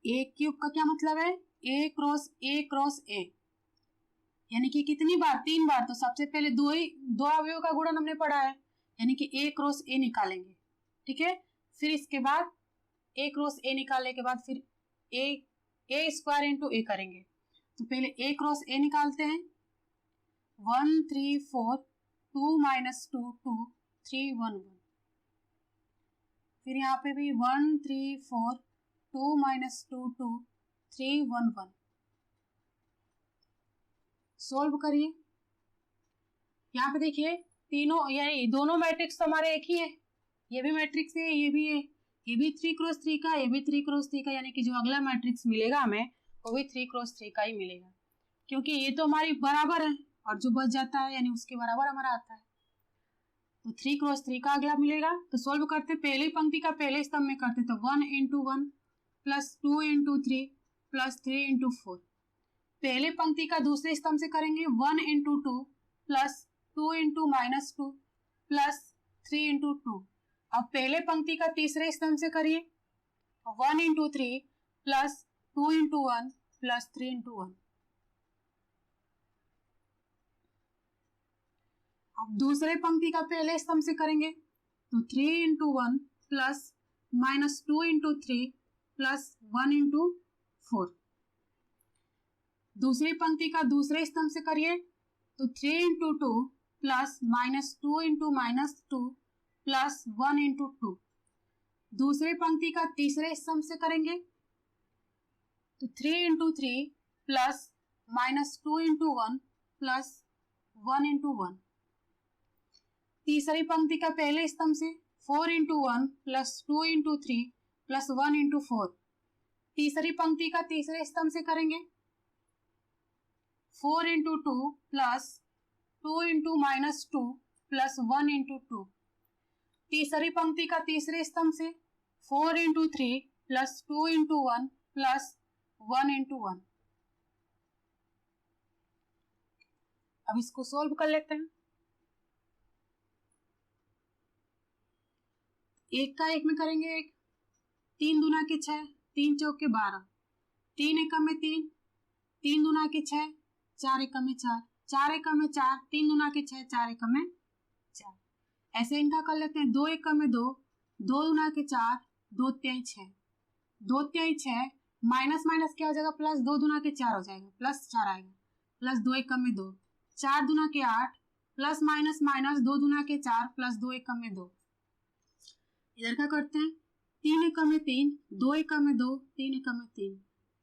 ए क्यूब का क्या मतलब है, ए क्रॉस ए, यानी कि कितनी बार, 3 बार। तो सबसे पहले दो अवयवों का गुणन हमने पढ़ा है, यानी कि ए क्रॉस ए निकालेंगे। ठीक है, फिर इसके बाद ए क्रॉस ए निकालने के बाद फिर ए स्क्वायर इंटू ए करेंगे। तो पहले ए क्रॉस ए निकालते हैं, 1 3 4 2 माइनस 2 2 3 1 1। फिर यहाँ पे भी 1 3 4 2 माइनस 2 2 3 1 1। सोल्व करिए। यहाँ पे देखिए तीनों यानी दोनों मैट्रिक्स तो हमारे एक ही है, ये भी मैट्रिक्स है, ये भी है, ये भी 3x3 का, ये भी 3x3 का, यानी कि जो अगला मैट्रिक्स मिलेगा हमें वो भी 3x3 का ही मिलेगा, क्योंकि ये तो हमारी बराबर है और जो बच जाता है यानी उसके बराबर हमारा आता है। तो 3x3 का अगला मिलेगा। तो सोल्व करते, पहली पंक्ति का पहले स्तंभ में करते, तो 1 into 1 plus 2 into 3 plus 3 into 4। पहले पंक्ति का दूसरे स्तंभ से करेंगे, 1 into 2 plus 2 into minus 2 plus 3 into 2। अब पहले पंक्ति का तीसरे स्तंभ से करिए, 1 into 3 plus 2 into 1 plus 3 into 1। अब दूसरे पंक्ति का पहले स्तंभ से करेंगे, तो 3 into 1 plus minus 2 into 3 plus 1 into 4। दूसरी पंक्ति का दूसरे स्तंभ से करिए, तो 3 into 2 plus minus 2 into minus 2 plus 1 into 2। दूसरे पंक्ति का तीसरे स्तंभ से करेंगे, तो 3 into 3 plus minus 2 into 1 plus 1 into 1। तीसरी पंक्ति का पहले स्तंभ से 4 into 1 plus 2 into 3 plus 1 into 4। तीसरी पंक्ति का तीसरे स्तंभ से करेंगे, 4 into 2 plus 2 into minus 2 plus 1 into 2। तीसरी पंक्ति का तीसरे स्तंभ से 4 into 3 plus 2 into 1 plus 1 into 1। अब इसको सोल्व कर लेते हैं। एक का एक में करेंगे, एक 3 दूना के 6, 3 चौक के 12, 3 एकम में 3, 3 दूना के 6, 4 एकम में 4, 4 एकम में 4, 3 दूना के 6, 4 एकम में 4। ऐसे इनका कर लेते हैं, 2 एकम में 2, 2 दूना के 4, 2 तिहाई 6, 2 तिहाई 6, माइनस माइनस क्या हो जाएगा, प्लस 2 दूना के 4 हो जाएगा, प्लस 4 आएगा, प्लस 2 एकम में 2, 4 दूना के 8, प्लस माइनस माइनस 2 दूना के 4 प्लस 2 एकम में 2। इधर क्या करते हैं, 3 एकम में 3, 2 एकम में 2, 3 एकम में 3,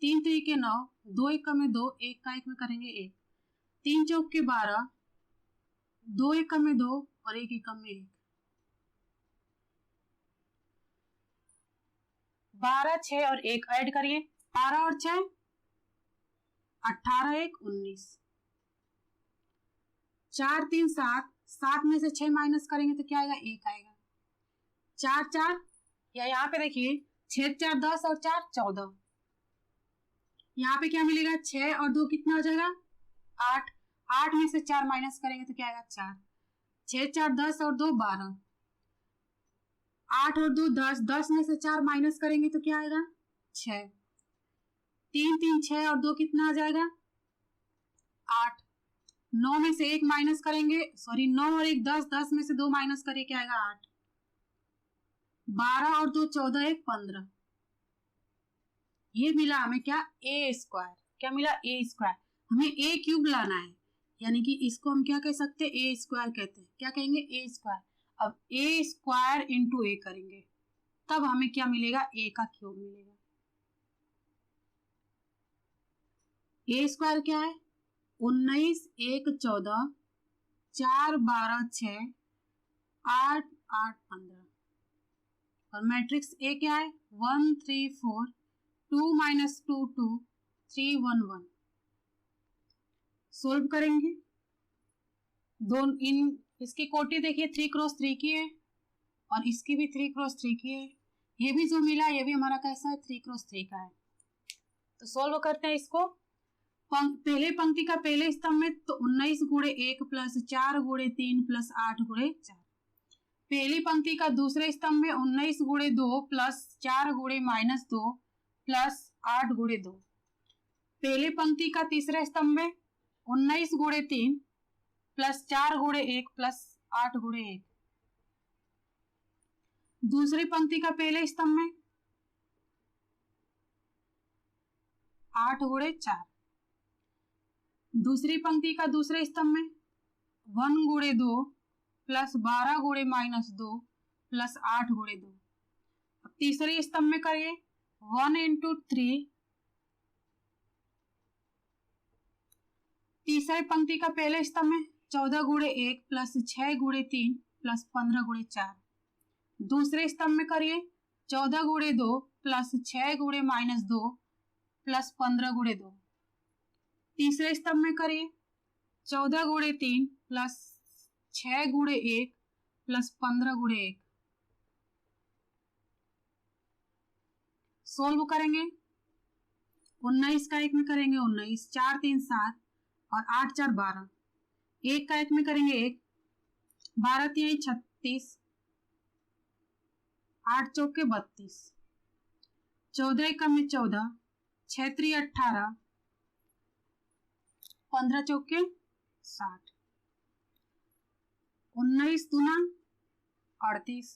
3 3 के 9, 2 एकम में 2, 1 का 1 में करेंगे 1, 3 चौक के 12, 2 एकम में 2 और 1 एकम में 1। 12 6 और 1 ऐड करिए, 12 और 6 18 1 19, 4 3 7 7 में से 6 माइनस करेंगे तो क्या आएगा, 1 आएगा। 4 4 या यहाँ पे देखिए 6 4 10 और 4 14। यहाँ पे क्या मिलेगा, 6 और 2 कितना हो जाएगा, 8। 8 में से 4 माइनस करेंगे तो क्या आएगा, 4। 6 4 10 और 2 12। 8 और 2 10। 10 में से 4 माइनस करेंगे तो क्या आएगा, 6। 3 3 6 और 2 कितना आ जाएगा, 8। 9 में से 1 माइनस करेंगे, सॉरी 9 और 1 10। 10 में से 2 माइनस करें क्या आएगा, 8। 12 और 2 14, 1 15। ये मिला हमें क्या, ए स्क्वायर। क्या मिला, ए स्क्वायर। हमें ए क्यूब लाना है, यानी कि इसको हम क्या कह सकते हैं, ए स्क्वायर कहते हैं। क्या कहेंगे, ए स्क्वायर। अब ए स्क्वायर इंटू ए करेंगे तब हमें क्या मिलेगा, ए का क्यूब मिलेगा। ए स्क्वायर क्या है, 19 1 14 4 12 6 8 8 15। और मैट्रिक्स ए क्या है, 1 3 4 2 माइनस 2 2 3 1 1। सोल्व करेंगे दोनों, इन इसकी कोटि देखिए 3 क्रॉस 3 की है और इसकी भी 3 क्रॉस 3 की है। ये भी जो मिला ये भी हमारा कैसा है, 3 क्रॉस 3 का है। तो सोल्व करते हैं इसको। पहले पंक्ति का पहले स्तंभ में तो 19 गुणे 1 प्लस 4 गुणे 3 प्लस 8 गुणे 4। पहली पंक्ति का दूसरे स्तंभ में 19 गुणे 2 प्लस 4 गुणे माइनस 2 प्लस 8 गुणे 2। पहली पंक्ति का तीसरे स्तंभ में 19 गुणे 3 प्लस 4 गुणे 1 प्लस 8 गुणे 1। दूसरी पंक्ति का पहले स्तंभ में 8 गुणे 4। दूसरी पंक्ति का दूसरे स्तंभ में 1 गुणे 2 प्लस 12 गुणे माइनस 2 प्लस 8 गुणे 2। अब तीसरे स्तंभ में करिए 1 इंटू 3। तीसरे पंक्ति का पहले स्तंभ में 14 गुणे 1 प्लस 6 गुणे 3 प्लस 15 गुणे 4। दूसरे स्तंभ में करिए 14 गुणे 2 प्लस 6 गुणे माइनस 2 प्लस 15 गुणे 2। तीसरे स्तंभ में करिए 14 गुणे 3 प्लस 6 गुणे 1 प्लस 15 गुणे 1। सोल्व करेंगे 19 का 1 में करेंगे 19, 4 3 7 और 8 4 12। 1 का 1 में करेंगे 1, 12 3 36, 8 चौके 32, 14 1 में 14, 6 3 18, 15 चौके 60, 19 दूना 38।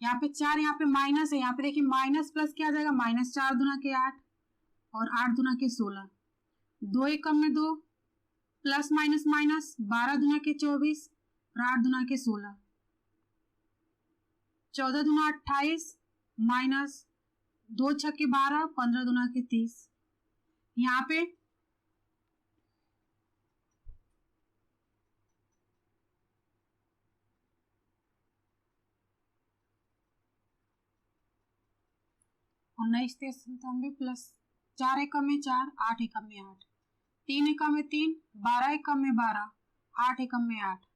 यहाँ पे 4, यहाँ पे माइनस है, यहाँ पे देखिए माइनस प्लस क्या आ जाएगा, माइनस 4 दूना के 8 और 8 दूना के 16। 2 1 में 2 प्लस माइनस माइनस 12 दूना के 24 और 8 दूना के 16। 14 दूना 28 माइनस 2 6 के 12, 15 दूना के 30। यहाँ पे उन्नीस 93 प्लस 4 1 में 4, 8 1 में 8, 3 1 में 3, 12 1 में 12, 8 1 में 8,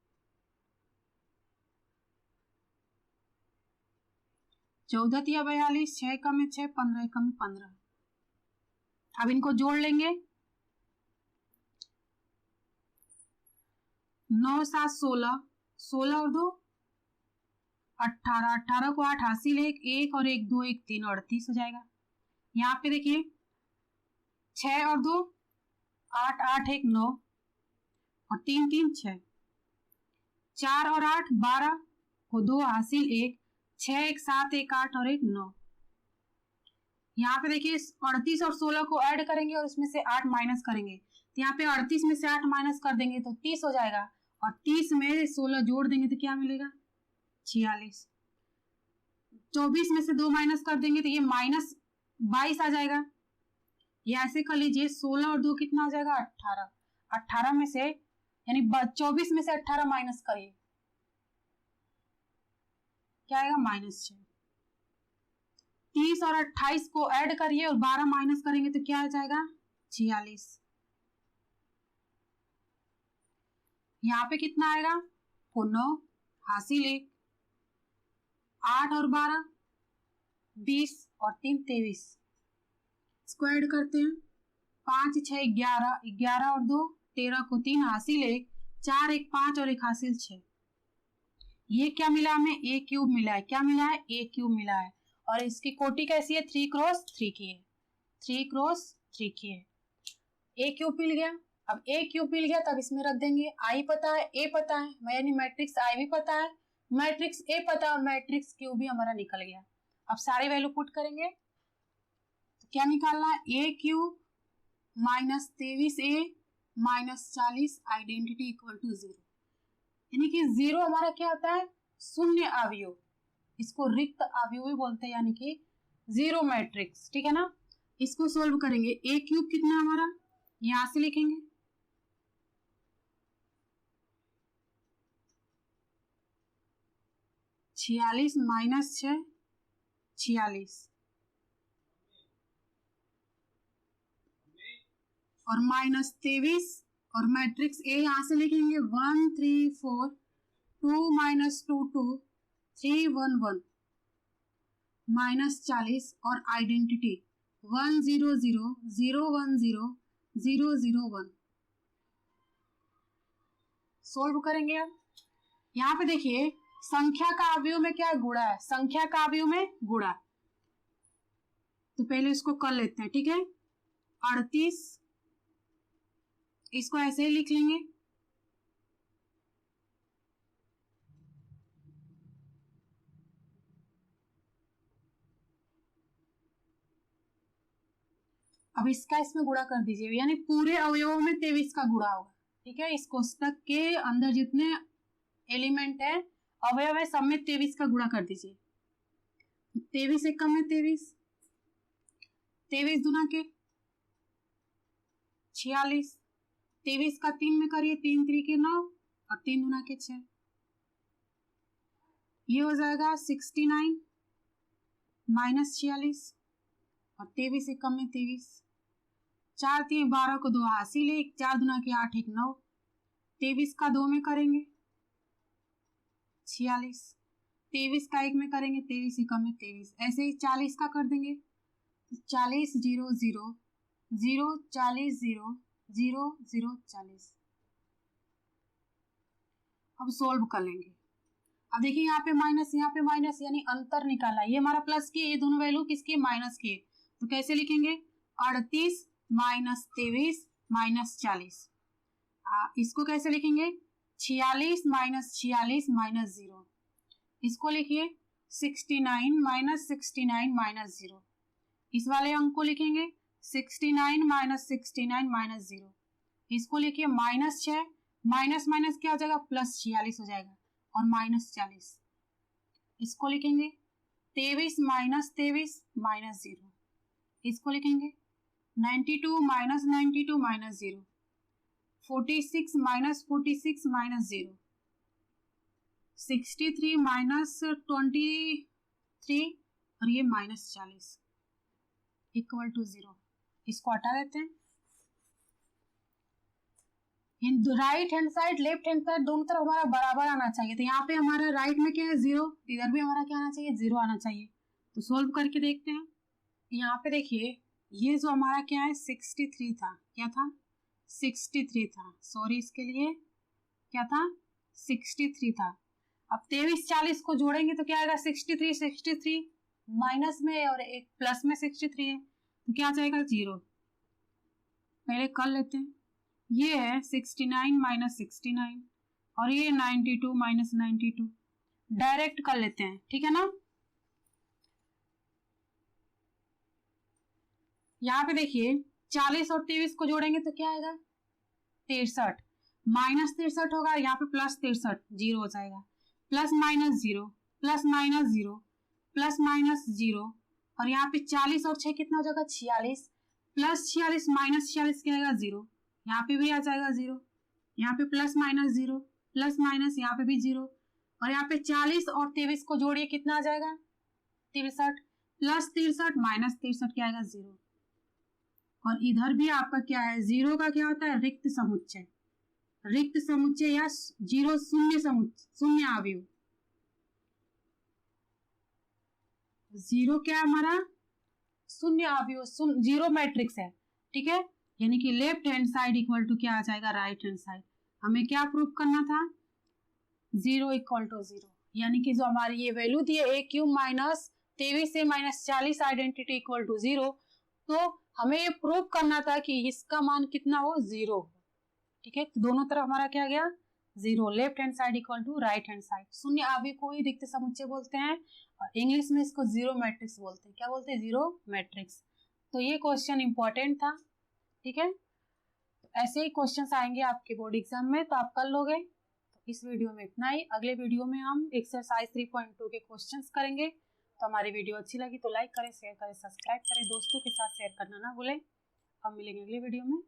14 3 42, 6 1 में 6, 15 1 में 15। अब इनको जोड़ लेंगे 9 7 16, 16 और 2 18, 18 को 8 हासिल 1 और 1 2 1 3, 38 हो जाएगा। यहाँ पे देखिए 6 और 2 8 8 1 9 और 3 3 6, 4 और 8 12 को 2 हासिल 1, 6 1 7 1 8 और 1 9। यहाँ पे देखिए 38 और 16 को ऐड करेंगे और इसमें से 8 माइनस करेंगे, तो यहाँ पे 38 में से 8 माइनस कर देंगे तो 30 हो जाएगा और 30 में 16 जोड़ देंगे तो क्या मिलेगा, 46। 24 में से 2 माइनस कर देंगे तो ये माइनस 22 आ जाएगा। ये ऐसे कर लीजिए 16 और 2 कितना हो जाएगा, 18। 18 में से यानी 24 में से 18 माइनस करिए, क्या आएगा, -6। 30 और 28 को ऐड करिए और 12 माइनस करेंगे तो क्या आ जाएगा, 46। यहाँ पे कितना आएगा, 9 हासिल 1, 8 और 12 20 और 3 23, इसको ऐड करते हैं, 5 6 11, 11 और 2 13 को 3 हासिल 1, 4 1 5 और 1 हासिल 6। ये क्या मिला हमें, ए क्यूब मिला है। क्या मिला है, ए क्यूब मिला है। और इसकी कोटि कैसी है, 3 क्रॉस 3 की है, 3 क्रॉस 3 की है। ए क्यूब मिल गया। अब ए क्यूब मिल गया तब इसमें रख देंगे, आई पता है, ए पता है, यानी मैट्रिक्स आई भी पता है, मैट्रिक्स ए पता है और मैट्रिक्स क्यूब भी हमारा निकल गया। अब सारे वैल्यू पुट करेंगे तो क्या निकालना है, a cube minus 23a minus 40 identity equal to 0, यानी कि 0 हमारा क्या आता है, शून्य अवयव, इसको रिक्त अवयव भी बोलते हैं, यानी कि 0 मैट्रिक्स। ठीक है ना। इसको सोल्व करेंगे, ए क्यूब कितना हमारा, यहां से लिखेंगे 46 माइनस 6 46 और माइनस 23 और मैट्रिक्स ए यहां से लिखेंगे 1 3 4 2 माइनस 2 2 3 1 1 माइनस 40 और आइडेंटिटी 1 0 0 0 1 0 0 0 1। सोल्व करेंगे। अब यहाँ पे देखिए संख्या का अवयव में क्या गुणा है, संख्या का अवयव में गुणा, तो पहले इसको कर लेते हैं। ठीक है, 38 इसको ऐसे ही लिख लेंगे, अब इसका इसमें गुणा कर दीजिए, यानी पूरे अवयवों में 23 का गुणा होगा। ठीक है, इस कोष्टक के अंदर जितने एलिमेंट है, अवयव है, सब में 23 का गुणा कर दीजिए। 23 एक कम है 23, 23 दुना के 46, 23 का 3 में करिए, 3 3 के 9 और 3 दुना के 6, ये हो जाएगा 69 माइनस 46 और 23 एक कम में 23, 4 3 12 को 2 हासिल 1, 4 दुना के 8 1 9, 23 का 2 में करेंगे 46, 23 का 1 में करेंगे 23 एक कम में 23, ऐसे ही 40 का कर देंगे, 40 0 0 0 40 0 0 0 40। अब सोल्व कर लेंगे। अब देखिए यहाँ पे माइनस यानी अंतर निकाला, ये हमारा प्लस की, ये दोनों वैल्यू किसकी, माइनस की, तो कैसे लिखेंगे, 38 माइनस 23 माइनस 40, इसको कैसे लिखेंगे, 46 माइनस 46 माइनस 0, इसको लिखिए 69 माइनस 69 माइनस 0, इस वाले अंक को लिखेंगे 69 माइनस 69 माइनस 0, इसको लिखिए माइनस 6, माइनस माइनस क्या हो जाएगा, प्लस 46 हो जाएगा और माइनस 40, इसको लिखेंगे 23 माइनस 23 माइनस 0, इसको लिखेंगे 92 minus 92 minus 0, 46 minus 46 minus 0, 63 minus 23 और ये माइनस 40 इक्वल टू 0, इसको हटा देते हैं। Right hand side left hand side दोनों तरफ हमारा बराबर आना चाहिए, तो यहाँ पे हमारा राइट में क्या है 0, इधर भी हमारा क्या आना चाहिए 0 आना चाहिए। तो सोल्व करके देखते हैं। यहाँ पे देखिए ये जो हमारा क्या है 63 था, क्या था 63 था, सॉरी इसके लिए क्या था 63 था। अब 23 40 को जोड़ेंगे तो क्या आएगा 63 माइनस में और एक प्लस में 63 है तो क्या आ जाएगा 0। पहले कर लेते हैं, ये है 69 माइनस 69 और ये 92 माइनस 92, डायरेक्ट कर लेते हैं, ठीक है ना। यहाँ पे देखिए 40 और 23 को जोड़ेंगे तो क्या आएगा 63, माइनस 63 होगा, यहाँ पे प्लस 63 0 हो जाएगा, plus minus 0 plus minus 0 plus minus 0 और यहाँ पे 40 और 6 कितना हो जाएगा 46, प्लस 46 माइनस 46 क्या आएगा 0, यहाँ पे भी आ जाएगा 0, यहाँ पे प्लस माइनस 0 प्लस माइनस यहाँ पे भी 0 और यहाँ पे 40 और 23 को जोड़िए कितना आ जाएगा 63, प्लस 63 माइनस 63 क्या आएगा 0 और इधर भी आपका क्या है 0 का क्या होता है रिक्त समुच्चय, रिक्त समुच्चय या जीरो शून्य अवयव। जीरो क्या है हमारा, शून्य अवयव, जीरो मैट्रिक्स है, ठीक है। यानी कि left hand side equal to क्या आ जाएगा, राइट हैंड साइड। हमें क्या प्रूव करना था, जीरो इक्वल टू जीरो, यानी कि जो हमारी ये वैल्यू थी ए क्यूब माइनस 23 से minus 40 identity equal to zero, तो हमें ये प्रूव करना था कि इसका मान कितना हो, जीरो, ठीक है। तो दोनों तरफ हमारा क्या गया, zero, left hand side equal to right hand side. शून्य अवयव को ही रिक्त समुच्चय बोलते हैं और इंग्लिश में इसको जीरो मैट्रिक्स बोलते हैं। क्या बोलते हैं, जीरो मैट्रिक्स। तो ये क्वेश्चन इंपॉर्टेंट था, ठीक है। ऐसे ही क्वेश्चंस आएंगे आपके बोर्ड एग्जाम में, तो आप कर लोगे। तो इस वीडियो में इतना ही। अगले वीडियो में हम एक्सरसाइज 3.2 के क्वेश्चंस करेंगे। तो हमारी वीडियो अच्छी लगी तो लाइक करें, शेयर करें, सब्सक्राइब करें, दोस्तों के साथ शेयर करना ना भूलें। अब मिलेंगे अगले वीडियो में।